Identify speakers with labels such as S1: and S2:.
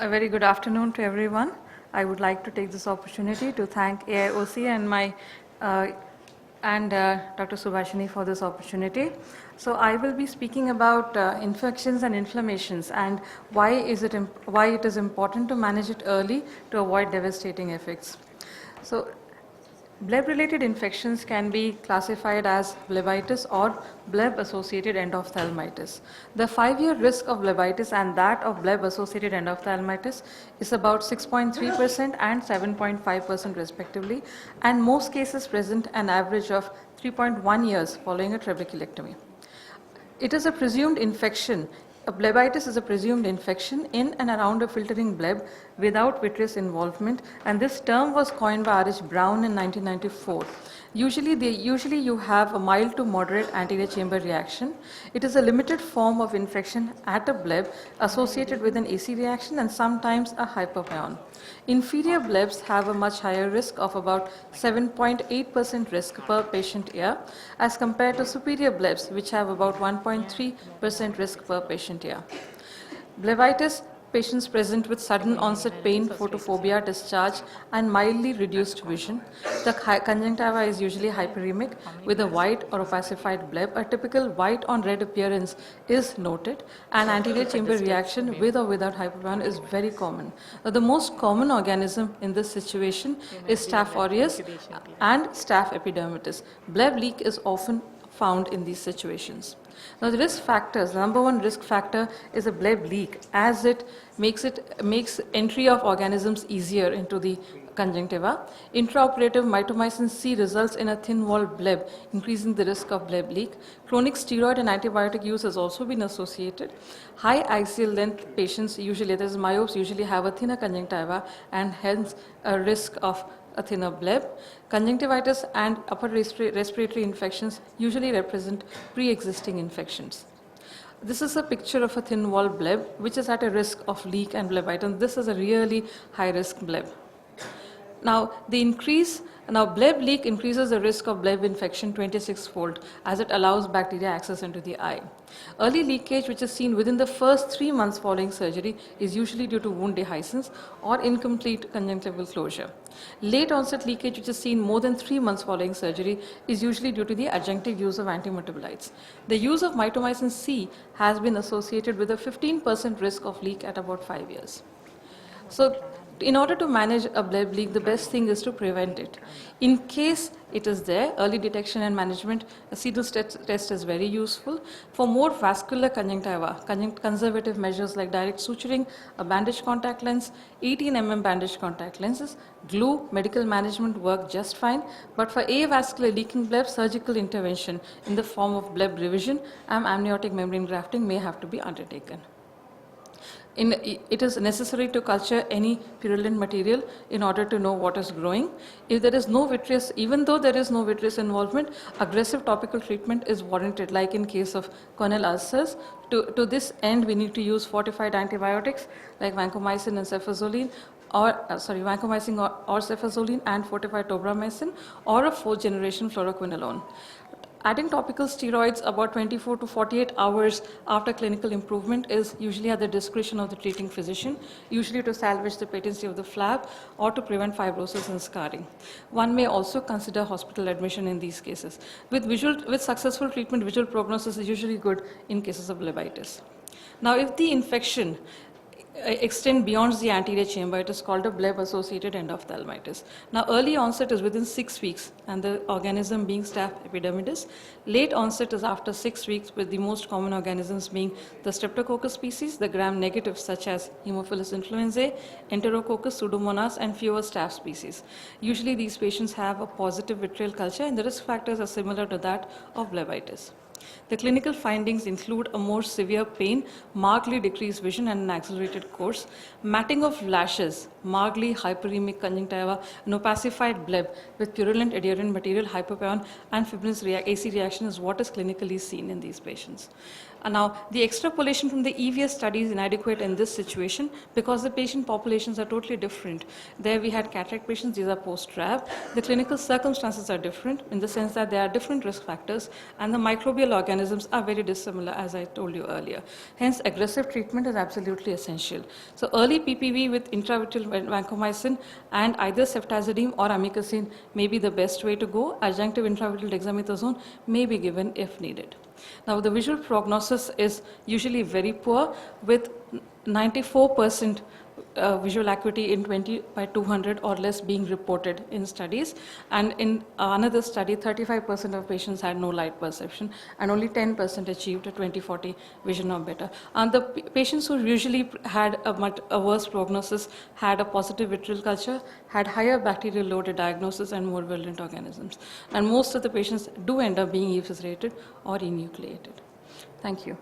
S1: A very good afternoon to everyone. I would like to take this opportunity to thank AIOC and Dr. Subhashini for this opportunity. So I will be speaking about infections and inflammations and why it is important to manage it early to avoid devastating effects. So Bleb-related infections can be classified as blebitis or Bleb-associated endophthalmitis. The 5-year risk of blebitis and that of Bleb-associated endophthalmitis is about 6.3% and 7.5% respectively, and most cases present an average of 3.1 years following a trabeculectomy. It is a presumed infection. A blebitis is a presumed infection in and around a filtering bleb without vitreous involvement, and this term was coined by R.H. Brown in 1994. Usually you have a mild to moderate anterior chamber reaction. It is a limited form of infection at a bleb associated with an AC reaction and sometimes a hyperpion. Inferior blebs have a much higher risk of about 7.8% risk per patient year as compared to superior blebs, which have about 1.3% risk per patient year. Blebitis patients present with sudden onset pain, photophobia, discharge, and mildly reduced vision. The conjunctiva is usually hyperemic with a white or opacified bleb. A typical white on red appearance is noted, and anterior chamber reaction with or without hyperpion is very common. The most common organism in this situation is Staph aureus and Staph epidermidis. Bleb leak is often found in these situations. Now the risk factors, the number one risk factor is a bleb leak, as it makes entry of organisms easier into the conjunctiva. Intraoperative mitomycin C results in a thin-walled bleb, increasing the risk of bleb leak. Chronic steroid and antibiotic use has also been associated. High axial length patients usually, that is myopes, usually have a thinner conjunctiva and hence a risk of a thinner bleb. Conjunctivitis and upper respiratory infections usually represent pre-existing infections. This is a picture of a thin-walled bleb which is at a risk of leak and blebitis. This is a really high-risk bleb. Now, bleb leak increases the risk of bleb infection 26-fold as it allows bacteria access into the eye. Early leakage, which is seen within the first 3 months following surgery, is usually due to wound dehiscence or incomplete conjunctival closure. Late onset leakage, which is seen more than 3 months following surgery, is usually due to the adjunctive use of antimetabolites. The use of mitomycin C has been associated with a 15% risk of leak at about 5 years. So, in order to manage a bleb leak, the best thing is to prevent it. In case it is there, early detection and management, a Seidel test is very useful. For more vascular conjunctiva, conservative measures like direct suturing, a bandage contact lens, 18 mm bandage contact lenses, glue, medical management work just fine. But for avascular leaking bleb, surgical intervention in the form of bleb revision and amniotic membrane grafting may have to be undertaken. It is necessary to culture any purulent material in order to know what is growing. If there is no vitreous, even though there is no vitreous involvement, aggressive topical treatment is warranted, like in case of corneal ulcers. To this end, we need to use fortified antibiotics like vancomycin and cefazolin, vancomycin or cefazolin and fortified tobramycin, or a 4th generation fluoroquinolone. Adding topical steroids about 24 to 48 hours after clinical improvement is usually at the discretion of the treating physician, usually to salvage the patency of the flap or to prevent fibrosis and scarring. One may also consider hospital admission in these cases. With successful treatment, visual prognosis is usually good in cases of blebitis. Now, if the infection extend beyond the anterior chamber, it is called a bleb-associated endophthalmitis. Now, early onset is within 6 weeks, and the organism being Staph epidermidis. Late onset is after 6 weeks, with the most common organisms being the Streptococcus species, the gram-negative such as Haemophilus influenzae, Enterococcus, Pseudomonas, and fewer Staph species. Usually, these patients have a positive vitreal culture, and the risk factors are similar to that of blebitis. The clinical findings include a more severe pain, markedly decreased vision, and an accelerated course, matting of lashes, markedly hyperemic conjunctiva, an opacified bleb with purulent adherent material, hyperpion, and fibrinous AC reaction is what is clinically seen in these patients. Now, the extrapolation from the EVS study is inadequate in this situation because the patient populations are totally different. There we had cataract patients, these are post-RAB. The clinical circumstances are different in the sense that there are different risk factors, and the microbial individual organisms are very dissimilar, as I told you earlier. Hence, aggressive treatment is absolutely essential. So early PPV with intravitreal vancomycin and either ceftazidime or amikacin may be the best way to go. Adjunctive intravitreal dexamethasone may be given if needed. Now, the visual prognosis is usually very poor, with 94% visual acuity in 20/200 or less being reported in studies. And in another study, 35% of patients had no light perception, and only 10% achieved a 20/40 vision or better. And the patients who usually had a worse prognosis had a positive vitreal culture, had higher bacterial load at diagnosis, and more virulent organisms. And most of the patients do end up being eviscerated or enucleated. Thank you.